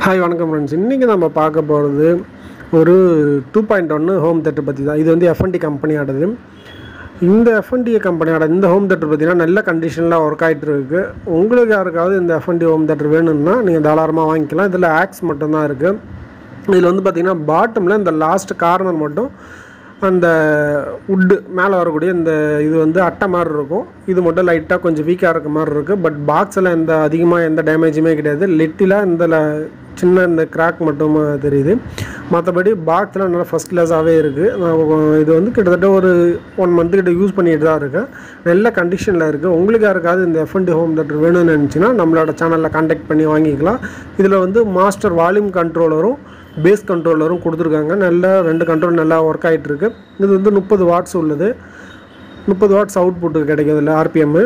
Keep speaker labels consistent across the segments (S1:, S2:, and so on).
S1: Hi வணக்கம் friends. இன்றைக்கி நம்ம பார்க்க போகிறது ஒரு 2.1 ஹோம் தேட்டர் பற்றி தான். இது வந்து F&T கம்பெனியோடது. இந்த F&T கம்பெனியோட இந்த ஹோம் தேட்டர் பார்த்தீங்கன்னா நல்ல கண்டிஷனில் ஒர்க் ஆகிட்டு இருக்குது. உங்களுக்கு யாருக்காவது இந்த F&T ஹோம் தேட்டர் வேணும்னா நீங்கள் தாராளமாக வாங்கிக்கலாம். இதில் ஆக்ஸ் மட்டும்தான் இருக்குது. இதில் வந்து பார்த்திங்கன்னா பாட்டமில் இந்த லாஸ்ட் கார்னர் மட்டும் அந்த உட்டு மேலே வரக்கூடிய இந்த இது வந்து அட்டை மாதிரி இருக்கும். இது மட்டும் லைட்டாக கொஞ்சம் வீக்காக இருக்க மாதிரி இருக்குது. பட் பாக்ஸில் எந்த டேமேஜுமே கிடையாது. லிட்டில் இந்த சின்ன இந்த கிராக் மட்டும் தெரியுது. மற்றபடி பாக்ஸில் நல்லா ஃபஸ்ட் கிளாஸாகவே இருக்குது. இது வந்து கிட்டத்தட்ட ஒரு 1 மந்த்து கிட்ட யூஸ் பண்ணிட்டு தான் இருக்கேன். நல்ல கண்டிஷனில் இருக்குது. உங்களுக்கு யாருக்காவது இந்த F&T ஹோம் தேட்டர் வேணும்னு நினச்சின்னா நம்மளோட சேனலில் கான்டாக்ட் பண்ணி வாங்கிக்கலாம். இதில் வந்து மாஸ்டர் வால்யூம் கண்ட்ரோலரும் பேஸ் கண்ட்ரோலரும் கொடுத்துருக்காங்க. நல்லா 2 கண்ட்ரோல் நல்லா ஒர்க் ஆகிட்டு இருக்குது. இது வந்து 30 வாட்ஸ் உள்ளது. 30 வாட்ஸ் அவுட்புட்டு கிடைக்கும் இதில் RPM.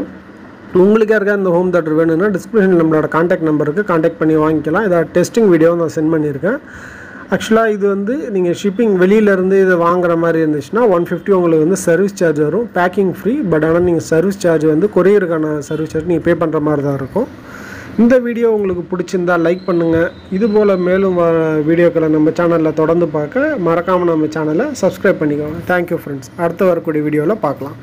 S1: உங்களுக்கு யாருக்கா இந்த ஹோம் தேட்டர் வேணும்னா டிஸ்கிரிப்ஷனில் நம்மளோட கான்டாக்ட் நம்பருக்கு கான்டாக்ட் பண்ணி வாங்கிக்கலாம். இதை டெஸ்டிங் வீடியோ நான் சென்ட் பண்ணியிருக்கேன். ஆக்சுவலாக இது வந்து நீங்கள் ஷிப்பிங் வெளியிலேருந்து இதை வாங்குற மாதிரி இருந்துச்சுன்னா 150 உங்களுக்கு வந்து சர்வீஸ் சார்ஜ் வரும். Packing free. பட் ஆனால் நீங்கள் சர்வீஸ் சார்ஜ் வந்து கொரியருக்கான சர்வீஸ் சார்ஜ் நீங்கள் பே பண்ணுற மாதிரி தான் இருக்கும். இந்த வீடியோ உங்களுக்கு பிடிச்சிருந்தால் லைக் பண்ணுங்கள். இதுபோல் மேலும் வீடியோக்களை நம்ம சேனலில் தொடர்ந்து பார்க்க மறக்காமல் நம்ம சேனலை சப்ஸ்கிரைப் பண்ணிக்கோங்க. Thank you friends. அடுத்து வரக்கூடிய வீடியோவில் பார்க்கலாம்.